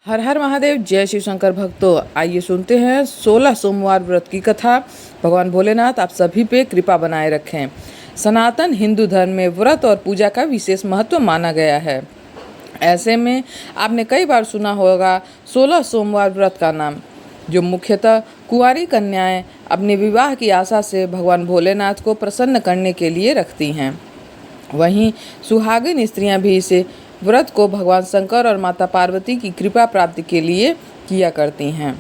हर हर महादेव। जय शिव शंकर भक्तों, आइए सुनते हैं 16 सोमवार व्रत की कथा। भगवान भोलेनाथ आप सभी पे कृपा बनाए रखें। सनातन हिंदू धर्म में व्रत और पूजा का विशेष महत्व माना गया है। ऐसे में आपने कई बार सुना होगा 16 सोमवार व्रत का नाम, जो मुख्यतः कुंवारी कन्याएं अपने विवाह की आशा से भगवान भोलेनाथ को प्रसन्न करने के लिए रखती हैं। वहीं सुहागिन स्त्रियां भी इसे व्रत को भगवान शंकर और माता पार्वती की कृपा प्राप्ति के लिए किया करती हैं।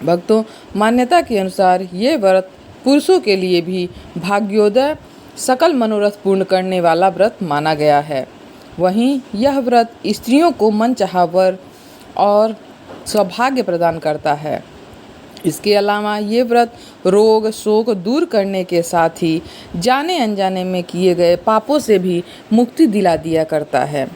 भक्तों, मान्यता के अनुसार ये व्रत पुरुषों के लिए भी भाग्योदय, सकल मनोरथ पूर्ण करने वाला व्रत माना गया है। वहीं यह व्रत स्त्रियों को मनचाहा वर और सौभाग्य प्रदान करता है। इसके अलावा ये व्रत रोग शोक दूर करने के साथ ही जाने अनजाने में किए गए पापों से भी मुक्ति दिला दिया करता है।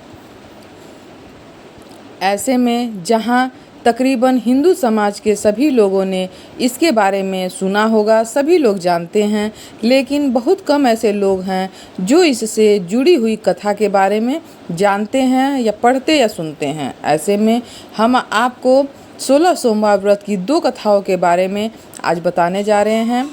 ऐसे में जहाँ तकरीबन हिंदू समाज के सभी लोगों ने इसके बारे में सुना होगा, सभी लोग जानते हैं, लेकिन बहुत कम ऐसे लोग हैं जो इससे जुड़ी हुई कथा के बारे में जानते हैं या पढ़ते या सुनते हैं। ऐसे में हम आपको 16 सोमवार व्रत की 2 कथाओं के बारे में आज बताने जा रहे हैं।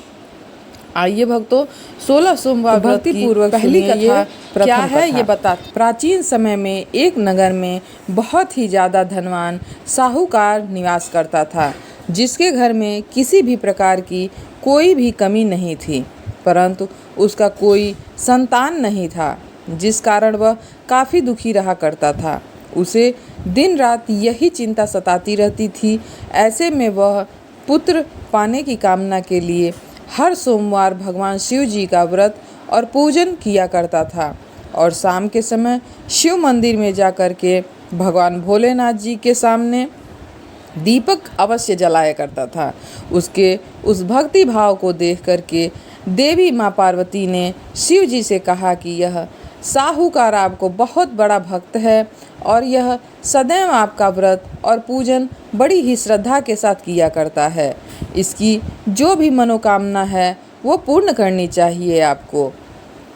आइए भक्तों, 16 सोमवार व्रत की पहली कथा क्या है ये बता। प्राचीन समय में एक नगर में बहुत ही ज़्यादा धनवान साहूकार निवास करता था, जिसके घर में किसी भी प्रकार की कोई भी कमी नहीं थी, परंतु उसका कोई संतान नहीं था, जिस कारण वह काफ़ी दुखी रहा करता था। उसे दिन रात यही चिंता सताती रहती थी। ऐसे में वह पुत्र पाने की कामना के लिए हर सोमवार भगवान शिव जी का व्रत और पूजन किया करता था और शाम के समय शिव मंदिर में जाकर के भगवान भोलेनाथ जी के सामने दीपक अवश्य जलाया करता था। उसके उस भक्ति भाव को देख करके देवी माँ पार्वती ने शिव जी से कहा कि यह साहूकार आपको बहुत बड़ा भक्त है और यह सदैव आपका व्रत और पूजन बड़ी ही श्रद्धा के साथ किया करता है। इसकी जो भी मनोकामना है वो पूर्ण करनी चाहिए आपको।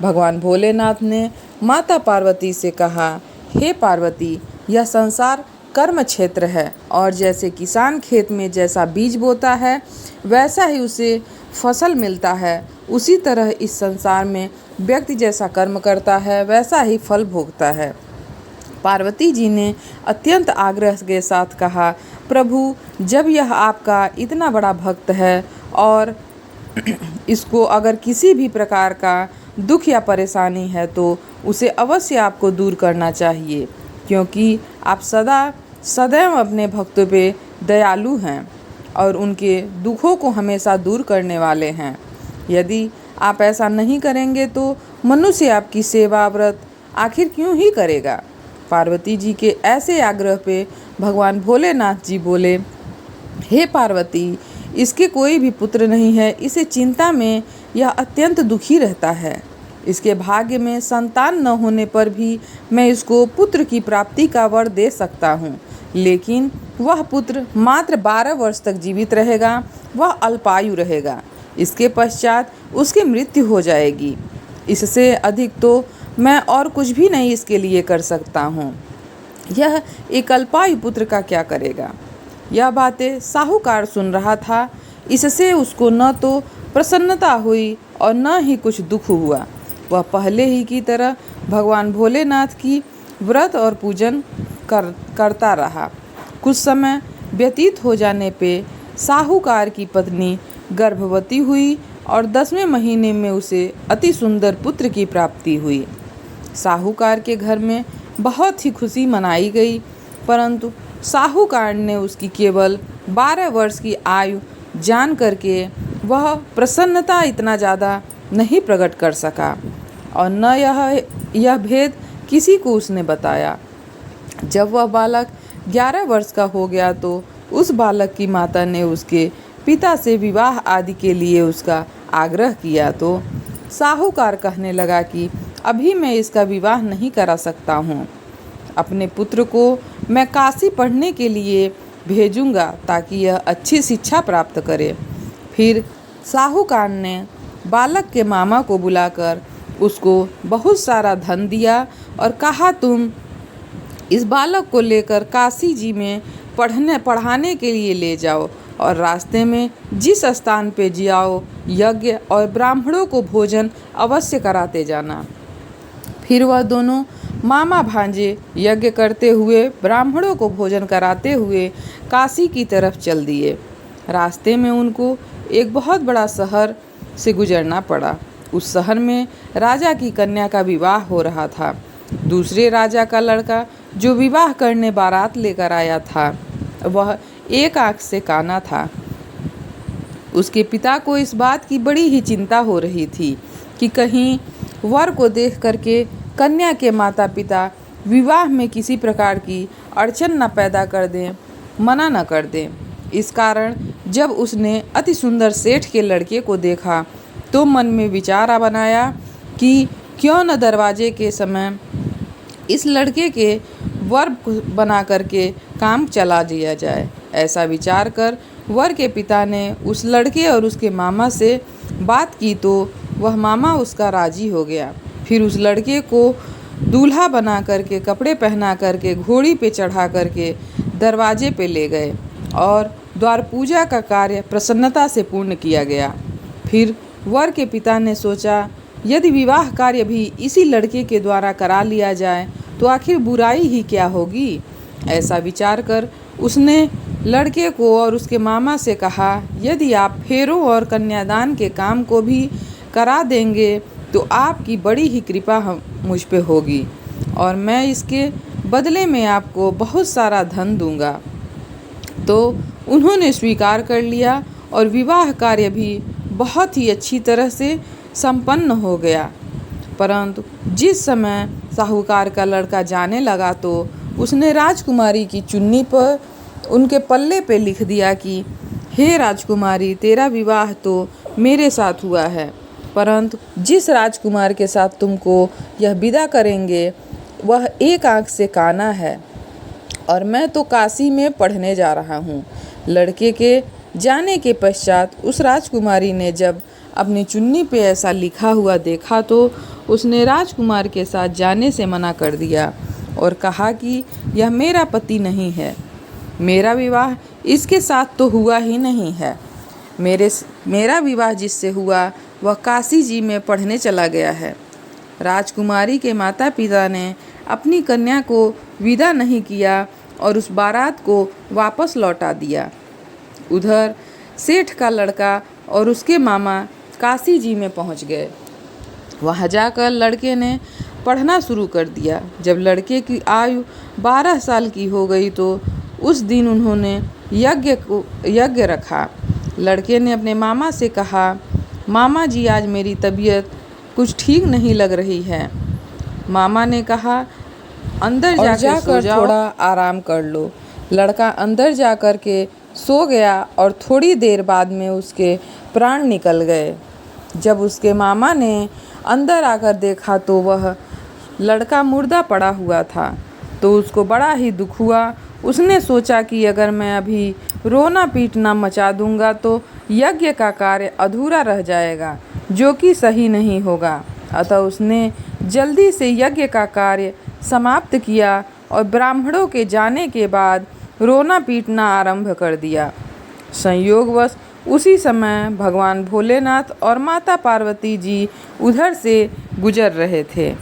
भगवान भोलेनाथ ने माता पार्वती से कहा, हे पार्वती, यह संसार कर्म क्षेत्र है और जैसे किसान खेत में जैसा बीज बोता है वैसा ही उसे फसल मिलता है, उसी तरह इस संसार में व्यक्ति जैसा कर्म करता है वैसा ही फल भोगता है। पार्वती जी ने अत्यंत आग्रह के साथ कहा, प्रभु, जब यह आपका इतना बड़ा भक्त है और इसको अगर किसी भी प्रकार का दुख या परेशानी है तो उसे अवश्य आपको दूर करना चाहिए, क्योंकि आप सदैव अपने भक्तों पे दयालु हैं और उनके दुखों को हमेशा दूर करने वाले हैं। यदि आप ऐसा नहीं करेंगे तो मनुष्य आपकी सेवा व्रत आखिर क्यों ही करेगा। पार्वती जी के ऐसे आग्रह पे भगवान भोलेनाथ जी बोले, हे पार्वती, इसके कोई भी पुत्र नहीं है, इसे चिंता में यह अत्यंत दुखी रहता है। इसके भाग्य में संतान न होने पर भी मैं इसको पुत्र की प्राप्ति का वर दे सकता हूँ, लेकिन वह पुत्र मात्र 12 वर्ष तक जीवित रहेगा, वह अल्पायु रहेगा। इसके पश्चात उसकी मृत्यु हो जाएगी। इससे अधिक तो मैं और कुछ भी नहीं इसके लिए कर सकता हूँ। यह एक अल्पायु पुत्र का क्या करेगा। यह बातें साहूकार सुन रहा था। इससे उसको न तो प्रसन्नता हुई और न ही कुछ दुख हुआ। वह पहले ही की तरह भगवान भोलेनाथ की व्रत और पूजन करता रहा। कुछ समय व्यतीत हो जाने पे साहूकार की पत्नी गर्भवती हुई और 10वें महीने में उसे अति सुंदर पुत्र की प्राप्ति हुई। साहूकार के घर में बहुत ही खुशी मनाई गई, परंतु साहूकार ने उसकी केवल 12 वर्ष की आयु जान करके वह प्रसन्नता इतना ज़्यादा नहीं प्रकट कर सका और न यह भेद किसी को उसने बताया। जब वह बालक 11 वर्ष का हो गया तो उस बालक की माता ने उसके पिता से विवाह आदि के लिए उसका आग्रह किया तो साहूकार कहने लगा कि अभी मैं इसका विवाह नहीं करा सकता हूँ। अपने पुत्र को मैं काशी पढ़ने के लिए भेजूँगा ताकि यह अच्छी शिक्षा प्राप्त करे। फिर साहूकार ने बालक के मामा को बुलाकर उसको बहुत सारा धन दिया और कहा, तुम इस बालक को लेकर काशी जी में पढ़ाने के लिए ले जाओ और रास्ते में जिस स्थान पे जाओ यज्ञ और ब्राह्मणों को भोजन अवश्य कराते जाना। फिर वह दोनों मामा भांजे यज्ञ करते हुए ब्राह्मणों को भोजन कराते हुए काशी की तरफ चल दिए। रास्ते में उनको एक बहुत बड़ा शहर से गुजरना पड़ा। उस शहर में राजा की कन्या का विवाह हो रहा था। दूसरे राजा का लड़का जो विवाह करने बारात लेकर आया था वह एक आंख से काना था। उसके पिता को इस बात की बड़ी ही चिंता हो रही थी कि कहीं वर को देख करके कन्या के माता पिता विवाह में किसी प्रकार की अड़चन न पैदा कर दें, मना न कर दें। इस कारण जब उसने अति सुंदर सेठ के लड़के को देखा तो मन में विचार बनाया कि क्यों न दरवाजे के समय इस लड़के के वर बना करके काम चला दिया जाए। ऐसा विचार कर वर के पिता ने उस लड़के और उसके मामा से बात की तो वह मामा उसका राजी हो गया। फिर उस लड़के को दूल्हा बना करके कपड़े पहना करके घोड़ी पे चढ़ा करके दरवाजे पे ले गए और द्वार पूजा का कार्य प्रसन्नता से पूर्ण किया गया। फिर वर के पिता ने सोचा यदि विवाह कार्य भी इसी लड़के के द्वारा करा लिया जाए तो आखिर बुराई ही क्या होगी। ऐसा विचार कर उसने लड़के को और उसके मामा से कहा यदि आप फेरों और कन्यादान के काम को भी करा देंगे तो आपकी बड़ी ही कृपा मुझ पे होगी और मैं इसके बदले में आपको बहुत सारा धन दूंगा। तो उन्होंने स्वीकार कर लिया और विवाह कार्य भी बहुत ही अच्छी तरह से संपन्न हो गया। परंतु जिस समय साहूकार का लड़का जाने लगा तो उसने राजकुमारी की चुन्नी पर उनके पल्ले पे लिख दिया कि हे राजकुमारी, तेरा विवाह तो मेरे साथ हुआ है, परंतु जिस राजकुमार के साथ तुमको यह विदा करेंगे वह एक आंख से काना है और मैं तो काशी में पढ़ने जा रहा हूँ। लड़के के जाने के पश्चात उस राजकुमारी ने जब अपनी चुन्नी पे ऐसा लिखा हुआ देखा तो उसने राजकुमार के साथ जाने से मना कर दिया और कहा कि यह मेरा पति नहीं है, मेरा विवाह इसके साथ तो हुआ ही नहीं है। मेरा विवाह जिससे हुआ वह काशी जी में पढ़ने चला गया है। राजकुमारी के माता पिता ने अपनी कन्या को विदा नहीं किया और उस बारात को वापस लौटा दिया। उधर सेठ का लड़का और उसके मामा काशी जी में पहुंच गए। वहां जाकर लड़के ने पढ़ना शुरू कर दिया। जब लड़के की आयु 12 साल की हो गई तो उस दिन उन्होंने यज्ञ रखा। लड़के ने अपने मामा से कहा, मामा जी आज मेरी तबीयत कुछ ठीक नहीं लग रही है। मामा ने कहा, अंदर जाकर थोड़ा आराम कर लो। लड़का अंदर जाकर के सो गया और थोड़ी देर बाद में उसके प्राण निकल गए। जब उसके मामा ने अंदर आकर देखा तो वह लड़का मुर्दा पड़ा हुआ था तो उसको बड़ा ही दुख हुआ। उसने सोचा कि अगर मैं अभी रोना पीटना मचा दूंगा तो यज्ञ का कार्य अधूरा रह जाएगा, जो कि सही नहीं होगा। अतः उसने जल्दी से यज्ञ का कार्य समाप्त किया और ब्राह्मणों के जाने के बाद रोना पीटना आरंभ कर दिया। संयोगवश उसी समय भगवान भोलेनाथ और माता पार्वती जी उधर से गुजर रहे थे।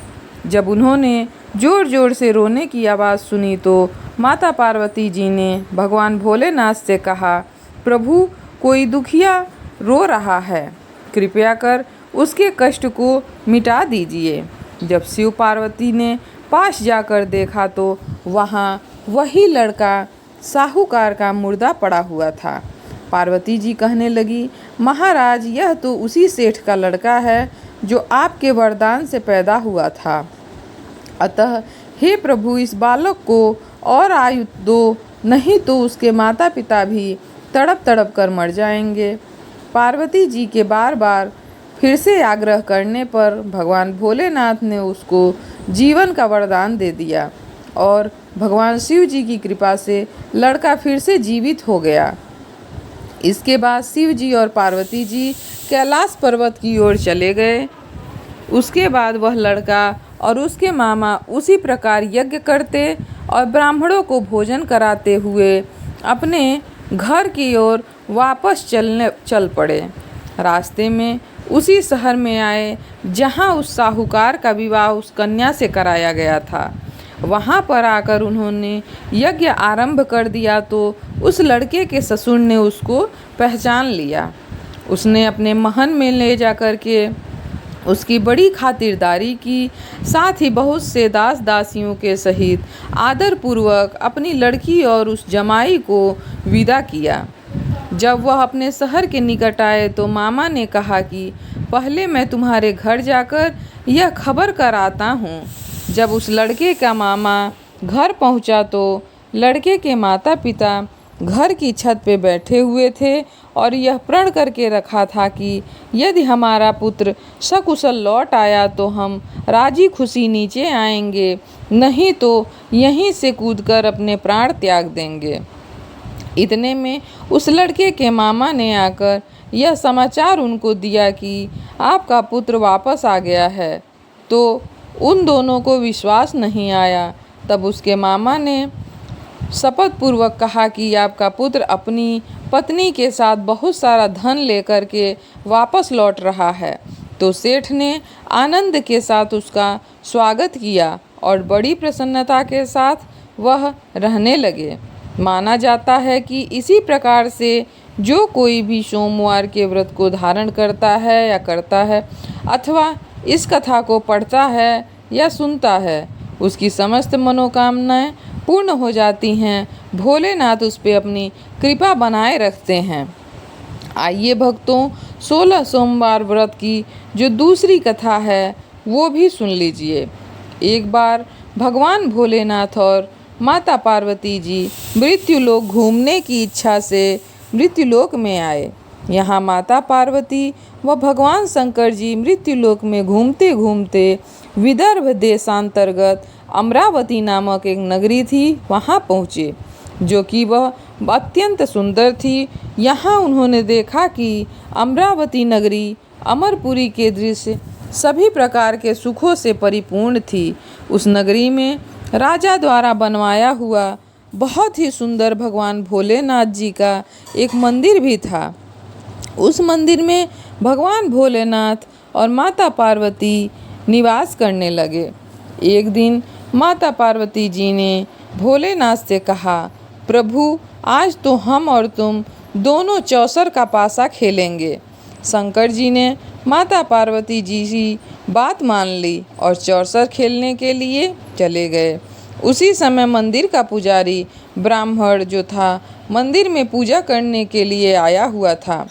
जब उन्होंने जोर जोर से रोने की आवाज़ सुनी तो माता पार्वती जी ने भगवान भोलेनाथ से कहा, प्रभु कोई दुखिया रो रहा है, कृपया कर उसके कष्ट को मिटा दीजिए। जब शिव पार्वती ने पास जाकर देखा तो वहाँ वही लड़का साहूकार का मुर्दा पड़ा हुआ था। पार्वती जी कहने लगी, महाराज यह तो उसी सेठ का लड़का है जो आपके वरदान से पैदा हुआ था। अतः हे प्रभु इस बालक को और आयु दो, नहीं तो उसके माता पिता भी तड़प तड़प कर मर जाएंगे। पार्वती जी के बार बार फिर से आग्रह करने पर भगवान भोलेनाथ ने उसको जीवन का वरदान दे दिया और भगवान शिव जी की कृपा से लड़का फिर से जीवित हो गया। इसके बाद शिव जी और पार्वती जी कैलाश पर्वत की ओर चले गए। उसके बाद वह लड़का और उसके मामा उसी प्रकार यज्ञ करते और ब्राह्मणों को भोजन कराते हुए अपने घर की ओर वापस चल पड़े। रास्ते में उसी शहर में आए जहां उस साहूकार का विवाह उस कन्या से कराया गया था। वहां पर आकर उन्होंने यज्ञ आरंभ कर दिया तो उस लड़के के ससुर ने उसको पहचान लिया। उसने अपने महल में ले जाकर के उसकी बड़ी खातिरदारी की, साथ ही बहुत से दास दासियों के सहित आदरपूर्वक अपनी लड़की और उस जमाई को विदा किया। जब वह अपने शहर के निकट आए तो मामा ने कहा कि पहले मैं तुम्हारे घर जाकर यह खबर कर आता हूँ। जब उस लड़के का मामा घर पहुँचा तो लड़के के माता पिता घर की छत पे बैठे हुए थे और यह प्रण करके रखा था कि यदि हमारा पुत्र सकुशल लौट आया तो हम राजी खुशी नीचे आएंगे, नहीं तो यहीं से कूदकर अपने प्राण त्याग देंगे। इतने में उस लड़के के मामा ने आकर यह समाचार उनको दिया कि आपका पुत्र वापस आ गया है। तो उन दोनों को विश्वास नहीं आया। तब उसके मामा ने शपथपूर्वक कहा कि आपका पुत्र अपनी पत्नी के साथ बहुत सारा धन लेकर के वापस लौट रहा है। तो सेठ ने आनंद के साथ उसका स्वागत किया और बड़ी प्रसन्नता के साथ वह रहने लगे। माना जाता है कि इसी प्रकार से जो कोई भी सोमवार के व्रत को धारण करता है या करता है अथवा इस कथा को पढ़ता है या सुनता है, उसकी समस्त मनोकामनाएं पूर्ण हो जाती हैं। भोलेनाथ उस पर अपनी कृपा बनाए रखते हैं। आइए भक्तों, 16 सोमवार व्रत की जो दूसरी कथा है वो भी सुन लीजिए। एक बार भगवान भोलेनाथ और माता पार्वती जी मृत्युलोक घूमने की इच्छा से मृत्युलोक में आए। यहाँ माता पार्वती व भगवान शंकर जी मृत्युलोक में घूमते घूमते विदर्भ देशांतर्गत अमरावती नामक एक नगरी थी, वहाँ पहुँचे, जो कि वह अत्यंत सुंदर थी। यहाँ उन्होंने देखा कि अमरावती नगरी अमरपुरी के दृश्य सभी प्रकार के सुखों से परिपूर्ण थी। उस नगरी में राजा द्वारा बनवाया हुआ बहुत ही सुंदर भगवान भोलेनाथ जी का एक मंदिर भी था। उस मंदिर में भगवान भोलेनाथ और माता पार्वती निवास करने लगे। एक दिन माता पार्वती जी ने भोलेनाथ से कहा, प्रभु आज तो हम और तुम दोनों चौसर का पासा खेलेंगे। शंकर जी ने माता पार्वती जी की बात मान ली और चौसर खेलने के लिए चले गए। उसी समय मंदिर का पुजारी ब्राह्मण जो था मंदिर में पूजा करने के लिए आया हुआ था।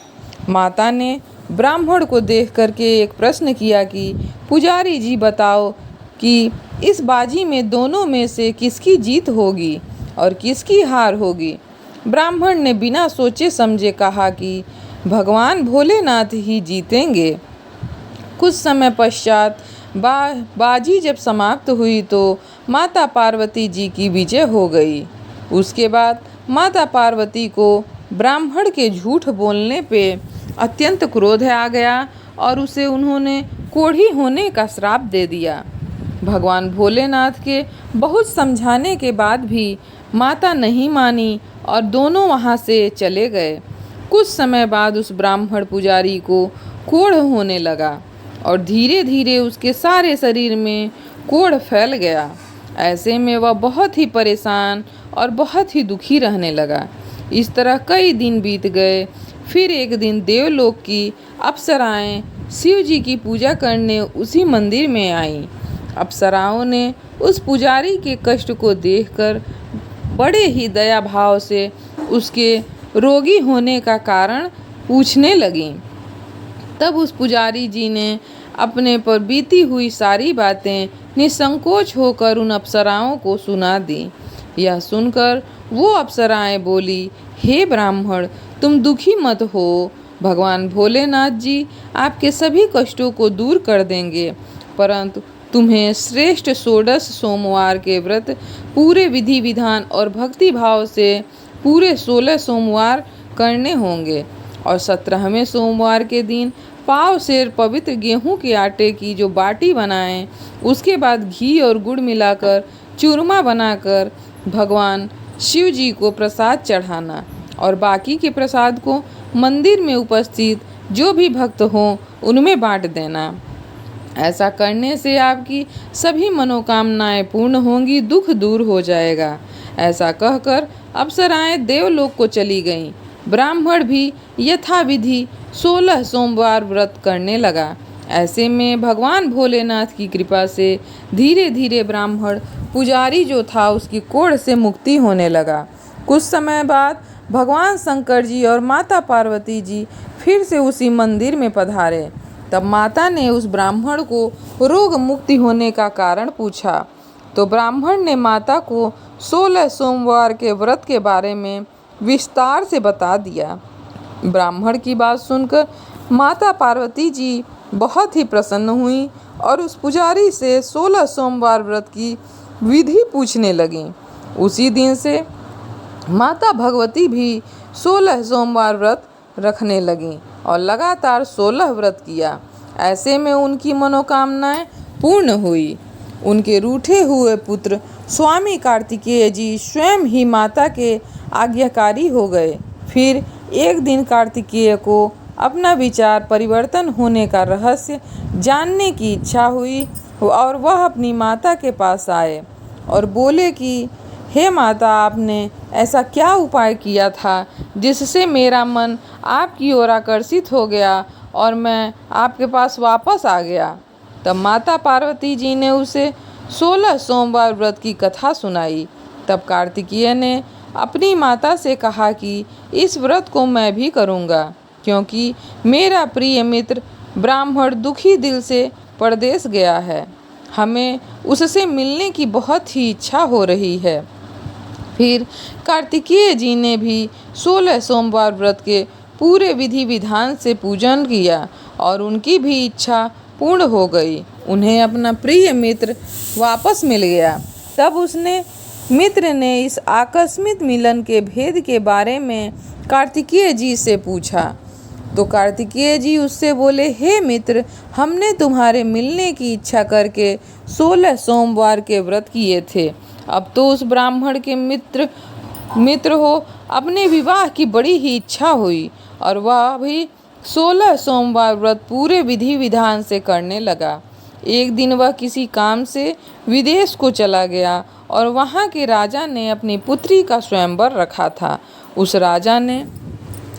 माता ने ब्राह्मण को देख करके एक प्रश्न किया कि पुजारी जी बताओ कि इस बाजी में दोनों में से किसकी जीत होगी और किसकी हार होगी। ब्राह्मण ने बिना सोचे समझे कहा कि भगवान भोलेनाथ ही जीतेंगे। कुछ समय पश्चात बाजी जब समाप्त हुई तो माता पार्वती जी की विजय हो गई। उसके बाद माता पार्वती को ब्राह्मण के झूठ बोलने पे अत्यंत क्रोध आ गया और उसे उन्होंने कोढ़ी होने का श्राप दे दिया। भगवान भोलेनाथ के बहुत समझाने के बाद भी माता नहीं मानी और दोनों वहाँ से चले गए। कुछ समय बाद उस ब्राह्मण पुजारी को कोढ़ होने लगा और धीरे धीरे उसके सारे शरीर में कोढ़ फैल गया। ऐसे में वह बहुत ही परेशान और बहुत ही दुखी रहने लगा। इस तरह कई दिन बीत गए। फिर एक दिन देवलोक की अप्सराएं शिव जी की पूजा करने उसी मंदिर में आईं। अप्सराओं ने उस पुजारी के कष्ट को देखकर बड़े ही दया भाव से उसके रोगी होने का कारण पूछने लगीं। तब उस पुजारी जी ने अपने पर बीती हुई सारी बातें निसंकोच होकर उन अप्सराओं को सुना दी। यह सुनकर वो अप्सराएं बोली, हे ब्राह्मण, तुम दुखी मत हो। भगवान भोलेनाथ जी आपके सभी कष्टों को दूर कर देंगे, परंतु तुम्हें श्रेष्ठ 16 सोमवार के व्रत पूरे विधि विधान और भक्ति भाव से पूरे 16 सोमवार करने होंगे और 17वें सोमवार के दिन पाव सेर पवित्र गेहूं के आटे की जो बाटी बनाएं, उसके बाद घी और गुड़ मिलाकर चूरमा बनाकर भगवान शिव जी को प्रसाद चढ़ाना और बाकी के प्रसाद को मंदिर में उपस्थित जो भी भक्त हों उनमें बांट देना। ऐसा करने से आपकी सभी मनोकामनाएं पूर्ण होंगी, दुख दूर हो जाएगा। ऐसा कहकर अप्सराएं देवलोक को चली गईं। ब्राह्मण भी यथाविधि 16 सोमवार व्रत करने लगा। ऐसे में भगवान भोलेनाथ की कृपा से धीरे धीरे ब्राह्मण पुजारी जो था उसकी कोढ़ से मुक्ति होने लगा। कुछ समय बाद भगवान शंकर जी और माता पार्वती जी फिर से उसी मंदिर में पधारे। तब माता ने उस ब्राह्मण को रोग मुक्ति होने का कारण पूछा, तो ब्राह्मण ने माता को 16 सोमवार के व्रत के बारे में विस्तार से बता दिया। ब्राह्मण की बात सुनकर माता पार्वती जी बहुत ही प्रसन्न हुई और उस पुजारी से 16 सोमवार व्रत की विधि पूछने लगीं। उसी दिन से माता भगवती भी 16 सोमवार व्रत रखने लगीं और लगातार 16 व्रत किया। ऐसे में उनकी मनोकामनाएं पूर्ण हुई। उनके रूठे हुए पुत्र स्वामी कार्तिकेय जी स्वयं ही माता के आज्ञाकारी हो गए। फिर एक दिन कार्तिकेय को अपना विचार परिवर्तन होने का रहस्य जानने की इच्छा हुई और वह अपनी माता के पास आए और बोले कि हे माता, आपने ऐसा क्या उपाय किया था जिससे मेरा मन आपकी ओर आकर्षित हो गया और मैं आपके पास वापस आ गया। तब माता पार्वती जी ने उसे 16 सोमवार व्रत की कथा सुनाई। तब कार्तिकेय ने अपनी माता से कहा कि इस व्रत को मैं भी करूँगा, क्योंकि मेरा प्रिय मित्र ब्राह्मण दुखी दिल से परदेश गया है। हमें उससे मिलने की बहुत ही इच्छा हो रही है। फिर कार्तिकेय जी ने भी 16 सोमवार व्रत के पूरे विधि विधान से पूजन किया और उनकी भी इच्छा पूर्ण हो गई। उन्हें अपना प्रिय मित्र वापस मिल गया। तब उसने मित्र ने इस आकस्मिक मिलन के भेद के बारे में कार्तिकेय जी से पूछा। तो कार्तिकेय जी उससे बोले, हे मित्र, हमने तुम्हारे मिलने की इच्छा करके 16 सोमवार के व्रत किए थे। अब तो उस ब्राह्मण के मित्र हो अपने विवाह की बड़ी ही इच्छा हुई और वह भी 16 सोमवार व्रत पूरे विधि विधान से करने लगा। एक दिन वह किसी काम से विदेश को चला गया और वहाँ के राजा ने अपनी पुत्री का स्वयंवर रखा था। उस राजा ने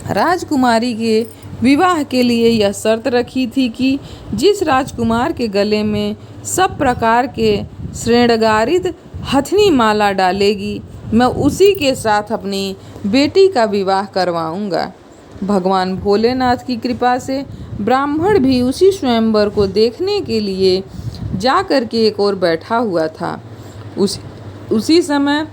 राजकुमारी के विवाह के लिए यह शर्त रखी थी कि जिस राजकुमार के गले में सब प्रकार के श्रृंगारित हथनी माला डालेगी, मैं उसी के साथ अपनी बेटी का विवाह करवाऊंगा। भगवान भोलेनाथ की कृपा से ब्राह्मण भी उसी स्वयंवर को देखने के लिए जा कर के एक ओर बैठा हुआ था। उसी समय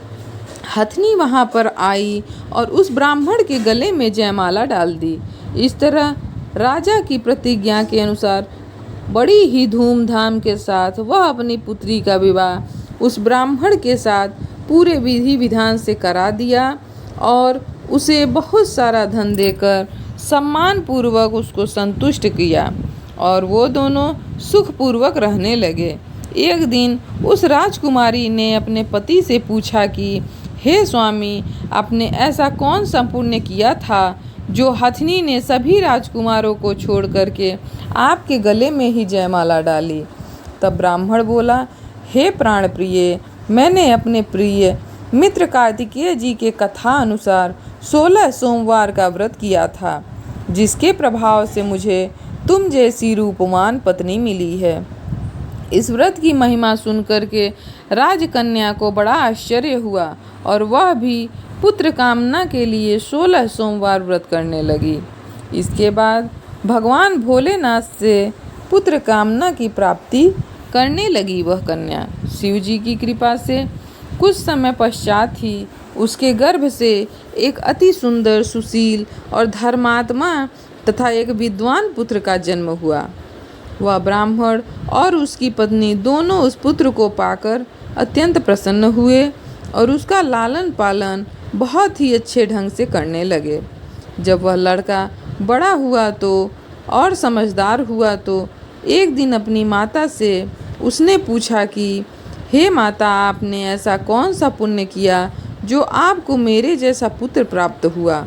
हथनी वहाँ पर आई और उस ब्राह्मण के गले में जयमाला डाल दी। इस तरह राजा की प्रतिज्ञा के अनुसार बड़ी ही धूमधाम के साथ वह अपनी पुत्री का विवाह उस ब्राह्मण के साथ पूरे विधि विधान से करा दिया और उसे बहुत सारा धन देकर सम्मान पूर्वक उसको संतुष्ट किया और वो दोनों सुखपूर्वक रहने लगे। एक दिन उस राजकुमारी ने अपने पति से पूछा कि हे स्वामी, आपने ऐसा कौन सा पुण्य किया था जो हथनी ने सभी राजकुमारों को छोड़ करके आपके गले में ही जयमाला डाली। तब ब्राह्मण बोला, हे प्राण प्रिय, मैंने अपने प्रिय मित्र कार्तिकेय जी के कथा अनुसार 16 सोमवार का व्रत किया था, जिसके प्रभाव से मुझे तुम जैसी रूपवान पत्नी मिली है। इस व्रत की महिमा सुनकर के राजकन्या को बड़ा आश्चर्य हुआ और वह भी पुत्र कामना के लिए 16 सोमवार व्रत करने लगी। इसके बाद भगवान भोलेनाथ से पुत्र कामना की प्राप्ति करने लगी वह कन्या। शिव जी की कृपा से कुछ समय पश्चात ही उसके गर्भ से एक अति सुंदर, सुशील और धर्मात्मा तथा एक विद्वान पुत्र का जन्म हुआ। वह ब्राह्मण और उसकी पत्नी दोनों उस पुत्र को पाकर अत्यंत प्रसन्न हुए और उसका लालन पालन बहुत ही अच्छे ढंग से करने लगे। जब वह लड़का बड़ा हुआ तो और समझदार हुआ तो एक दिन अपनी माता से उसने पूछा कि हे माता, आपने ऐसा कौन सा पुण्य किया जो आपको मेरे जैसा पुत्र प्राप्त हुआ।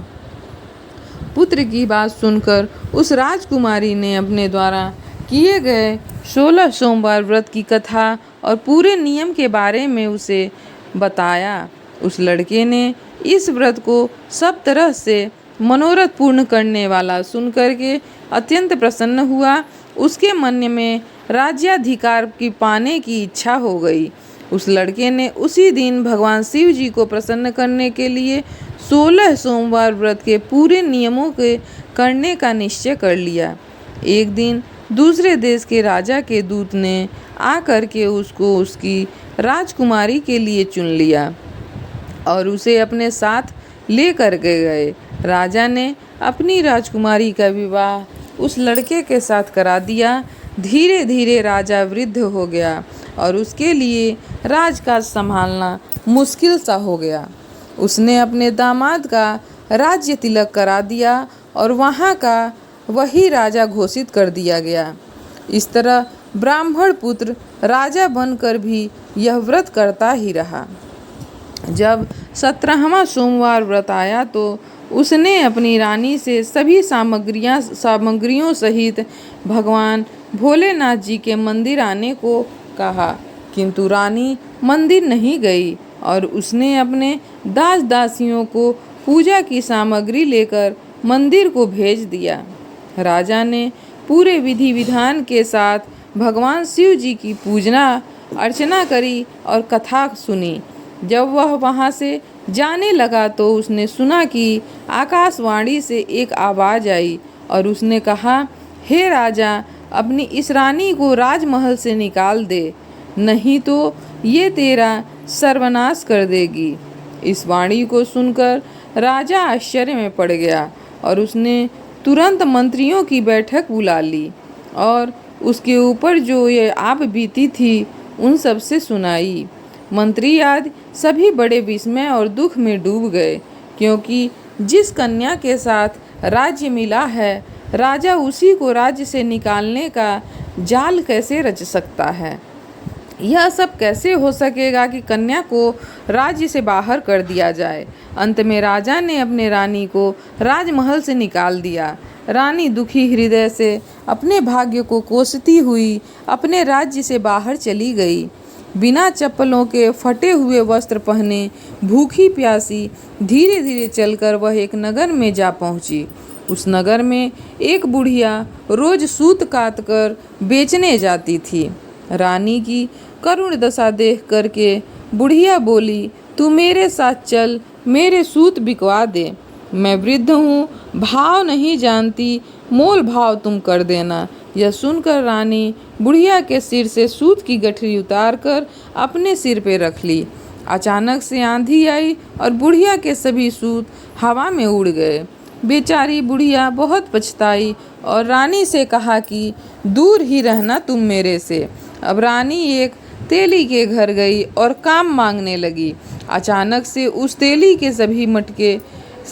पुत्र की बात सुनकर उस राजकुमारी ने अपने द्वारा किए गए 16 सोमवार व्रत की कथा और पूरे नियम के बारे में उसे बताया। उस लड़के ने इस व्रत को सब तरह से मनोरथ पूर्ण करने वाला सुनकर के अत्यंत प्रसन्न हुआ। उसके मन में राज्याधिकार की पाने की इच्छा हो गई। उस लड़के ने उसी दिन भगवान शिव जी को प्रसन्न करने के लिए 16 सोमवार व्रत के पूरे नियमों के करने का निश्चय कर लिया। एक दिन दूसरे देश के राजा के दूत ने आकर के उसको उसकी राजकुमारी के लिए चुन लिया और उसे अपने साथ लेकर के गए। राजा ने अपनी राजकुमारी का विवाह उस लड़के के साथ करा दिया। धीरे धीरे राजा वृद्ध हो गया और उसके लिए राजकाज संभालना मुश्किल सा हो गया। उसने अपने दामाद का राज्य तिलक करा दिया और वहाँ का वही राजा घोषित कर दिया गया। इस तरह ब्राह्मण पुत्र राजा बनकर भी यह व्रत करता ही रहा। जब 17वां सोमवार व्रत आया तो उसने अपनी रानी से सभी सामग्रियों सहित भगवान भोलेनाथ जी के मंदिर आने को कहा, किंतु रानी मंदिर नहीं गई और उसने अपने दास दासियों को पूजा की सामग्री लेकर मंदिर को भेज दिया। राजा ने पूरे विधि विधान के साथ भगवान शिव जी की पूजना अर्चना करी और कथा सुनी। जब वह वहाँ से जाने लगा तो उसने सुना कि आकाशवाणी से एक आवाज़ आई और उसने कहा, हे राजा, अपनी इस रानी को राजमहल से निकाल दे, नहीं तो ये तेरा सर्वनाश कर देगी। इस वाणी को सुनकर राजा आश्चर्य में पड़ गया और उसने तुरंत मंत्रियों की बैठक बुला ली और उसके ऊपर जो ये आप बीती थी उन सब से सुनाई। मंत्री आदि सभी बड़े विस्मय और दुख में डूब गए, क्योंकि जिस कन्या के साथ राज्य मिला है, राजा उसी को राज्य से निकालने का जाल कैसे रच सकता है। यह सब कैसे हो सकेगा कि कन्या को राज्य से बाहर कर दिया जाए। अंत में राजा ने अपने रानी को राजमहल से निकाल दिया। रानी दुखी हृदय से अपने भाग्य को कोसती हुई अपने राज्य से बाहर चली गई। बिना चप्पलों के फटे हुए वस्त्र पहने भूखी प्यासी धीरे धीरे चलकर वह एक नगर में जा पहुंची। उस नगर में एक बुढ़िया रोज सूत काट कर बेचने जाती थी। रानी की करुण दशा देख करके बुढ़िया बोली, तू मेरे साथ चल, मेरे सूत बिकवा दे। मैं वृद्ध हूँ, भाव नहीं जानती, मोल भाव तुम कर देना। यह सुनकर रानी बुढ़िया के सिर से सूत की गठरी उतार कर अपने सिर पे रख ली। अचानक से आंधी आई और बुढ़िया के सभी सूत हवा में उड़ गए। बेचारी बुढ़िया बहुत पछताई और रानी से कहा कि दूर ही रहना तुम मेरे से। अब रानी एक तेली के घर गई और काम मांगने लगी। अचानक से उस तेली के सभी मटके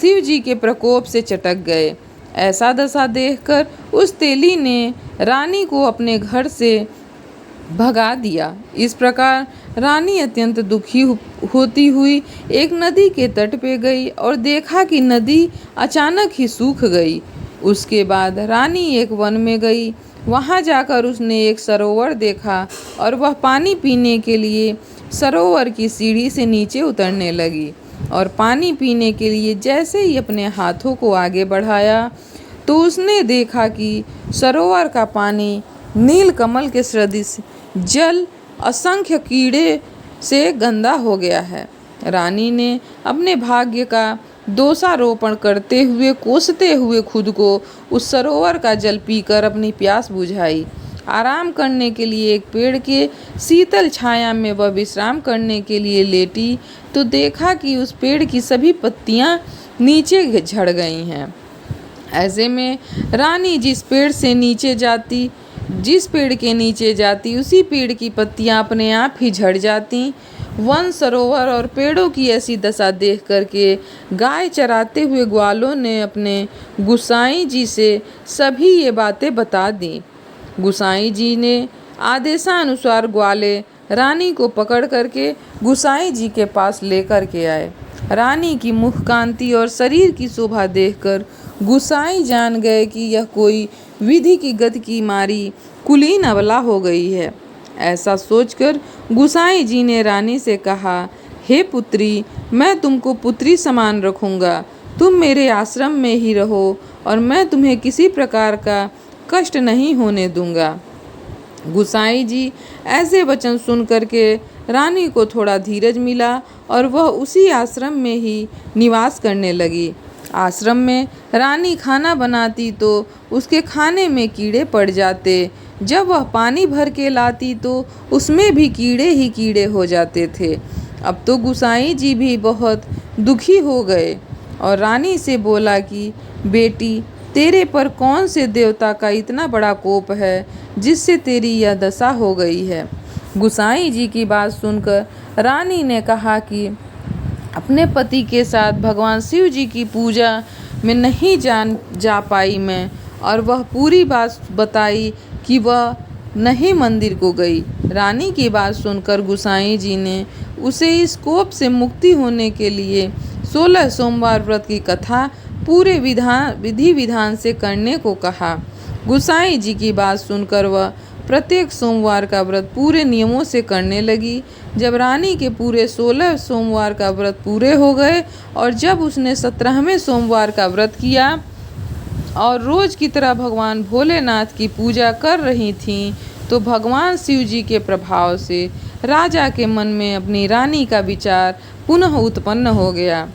शिव जी के प्रकोप से चटक गए। ऐसा दशा देखकर उस तेली ने रानी को अपने घर से भगा दिया। इस प्रकार रानी अत्यंत दुखी होती हुई एक नदी के तट पे गई और देखा कि नदी अचानक ही सूख गई। उसके बाद रानी एक वन में गई। वहाँ जाकर उसने एक सरोवर देखा और वह पानी पीने के लिए सरोवर की सीढ़ी से नीचे उतरने लगी और पानी पीने के लिए जैसे ही अपने हाथों को आगे बढ़ाया तो उसने देखा कि सरोवर का पानी नीलकमल के सदृश जल असंख्य कीड़े से गंदा हो गया है। रानी ने अपने भाग्य का दोषारोपण करते हुए कोसते हुए खुद को उस सरोवर का जल पीकर अपनी प्यास बुझाई। आराम करने के लिए एक पेड़ के शीतल छाया में वह विश्राम करने के लिए लेटी तो देखा कि उस पेड़ की सभी पत्तियां नीचे झड़ गई हैं। ऐसे में रानी जिस पेड़ के नीचे जाती उसी पेड़ की पत्तियां अपने आप ही झड़ जाती। वन, सरोवर और पेड़ों की ऐसी दशा देख करके गाय चराते हुए ग्वालों ने अपने गुसाई जी से सभी ये बातें बता दी। गुसाई जी ने आदेशानुसार ग्वाले रानी को पकड़ करके गुसाई जी के पास लेकर के आए। रानी की मुख कांति और शरीर की शोभा देखकर गुसाई जान गए कि यह कोई विधि की गति की मारी कुलीन अबला हो गई है। ऐसा सोचकर गुसाई जी ने रानी से कहा, हे पुत्री, मैं तुमको पुत्री समान रखूंगा। तुम मेरे आश्रम में ही रहो और मैं तुम्हें किसी प्रकार का कष्ट नहीं होने दूंगा। गुसाई जी ऐसे वचन सुन करके रानी को थोड़ा धीरज मिला और वह उसी आश्रम में ही निवास करने लगी। आश्रम में रानी खाना बनाती तो उसके खाने में कीड़े पड़ जाते। जब वह पानी भर के लाती तो उसमें भी कीड़े ही कीड़े हो जाते थे। अब तो गुसाई जी भी बहुत दुखी हो गए और रानी से बोला कि बेटी, तेरे पर कौन से देवता का इतना बड़ा कोप है जिससे तेरी यह दशा हो गई है। गुसाई जी की बात सुनकर रानी ने कहा कि अपने पति के साथ भगवान शिव जी की पूजा में नहीं जा पाई मैं, और वह पूरी बात बताई कि वह नहीं मंदिर को गई। रानी की बात सुनकर गुसाई जी ने उसे इस कोप से मुक्ति होने के लिए 16 सोमवार व्रत की कथा पूरे विधि विधान से करने को कहा। गुसाई जी की बात सुनकर वह प्रत्येक सोमवार का व्रत पूरे नियमों से करने लगी। जब रानी के पूरे 16 सोमवार का व्रत पूरे हो गए और जब उसने 17वें सोमवार का व्रत किया और रोज की तरह भगवान भोलेनाथ की पूजा कर रही थीं, तो भगवान शिव जी के प्रभाव से राजा के मन में अपनी रानी का विचार पुनः उत्पन्न हो गया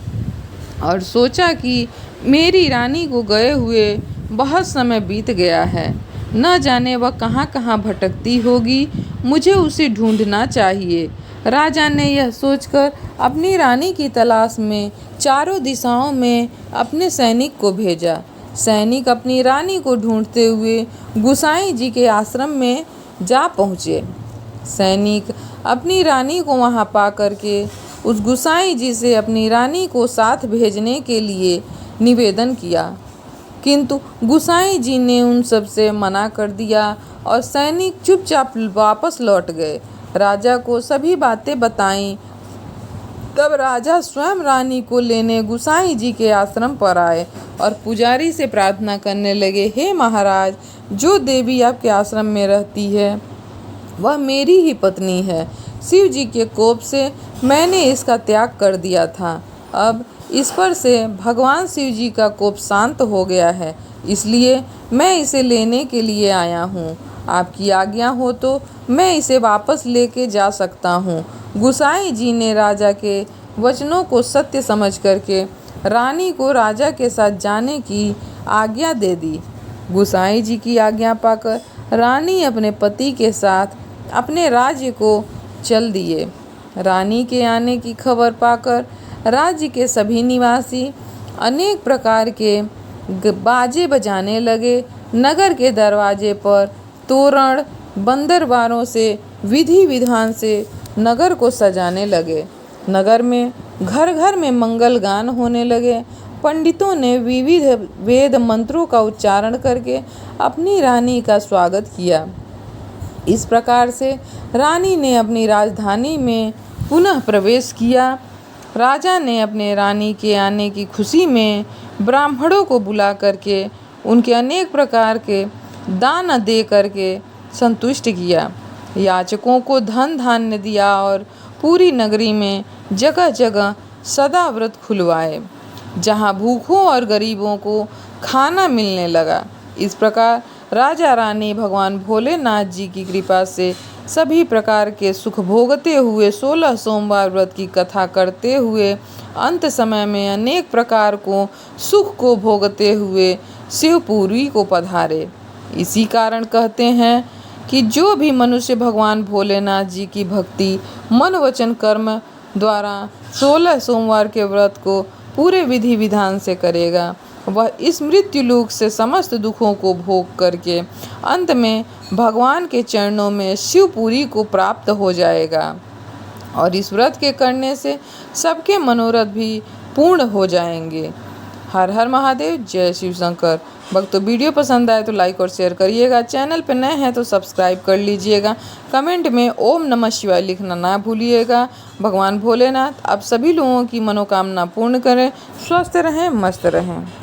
और सोचा कि मेरी रानी को गए हुए बहुत समय बीत गया है, न जाने वह कहाँ कहाँ भटकती होगी, मुझे उसे ढूंढना चाहिए। राजा ने यह सोचकर अपनी रानी की तलाश में चारों दिशाओं में अपने सैनिक को भेजा। सैनिक अपनी रानी को ढूंढते हुए गुसाई जी के आश्रम में जा पहुँचे। सैनिक अपनी रानी को वहां पा करके उस गुसाई जी से अपनी रानी को साथ भेजने के लिए निवेदन किया, किंतु गुसाई जी ने उन सब से मना कर दिया और सैनिक चुपचाप वापस लौट गए। राजा को सभी बातें बताईं। तब राजा स्वयं रानी को लेने गुसाई जी के आश्रम पर आए और पुजारी से प्रार्थना करने लगे, हे महाराज, जो देवी आपके आश्रम में रहती है वह मेरी ही पत्नी है। शिव जी के कोप से मैंने इसका त्याग कर दिया था। अब इस पर से भगवान शिव जी का कोप शांत हो गया है, इसलिए मैं इसे लेने के लिए आया हूँ। आपकी आज्ञा हो तो मैं इसे वापस लेके जा सकता हूँ। गुसाई जी ने राजा के वचनों को सत्य समझ करके रानी को राजा के साथ जाने की आज्ञा दे दी। गुसाई जी की आज्ञा पाकर रानी अपने पति के साथ अपने राज्य को चल दिए। रानी के आने की खबर पाकर राज्य के सभी निवासी अनेक प्रकार के बाजे बजाने लगे। नगर के दरवाजे पर तोरण बंदरवारों से विधि विधान से नगर को सजाने लगे। नगर में घर घर में मंगल गान होने लगे। पंडितों ने विविध वेद मंत्रों का उच्चारण करके अपनी रानी का स्वागत किया। इस प्रकार से रानी ने अपनी राजधानी में पुनः प्रवेश किया। राजा ने अपने रानी के आने की खुशी में ब्राह्मणों को बुला करके उनके अनेक प्रकार के दान दे करके संतुष्ट किया। याचकों को धन धान्य दिया और पूरी नगरी में जगह जगह सदा व्रत खुलवाए, जहाँ भूखों और गरीबों को खाना मिलने लगा। इस प्रकार राजा रानी भगवान भोलेनाथ जी की कृपा से सभी प्रकार के सुख भोगते हुए 16 सोमवार व्रत की कथा करते हुए अंत समय में अनेक प्रकार को सुख को भोगते हुए शिवपुरी को पधारे। इसी कारण कहते हैं कि जो भी मनुष्य भगवान भोलेनाथ जी की भक्ति मन वचन कर्म द्वारा 16 सोमवार के व्रत को पूरे विधि विधान से करेगा, वह इस मृत्यु लोक से समस्त दुखों को भोग करके अंत में भगवान के चरणों में शिवपुरी को प्राप्त हो जाएगा और इस व्रत के करने से सबके मनोरथ भी पूर्ण हो जाएंगे। हर हर महादेव, जय शिव शंकर। भक्तों, वीडियो पसंद आए तो लाइक और शेयर करिएगा। चैनल पर नए हैं तो सब्सक्राइब कर लीजिएगा। कमेंट में ओम नमः शिवाय लिखना ना भूलिएगा। भगवान भोलेनाथ आप सभी लोगों की मनोकामना पूर्ण करें। स्वस्थ रहें, मस्त रहें।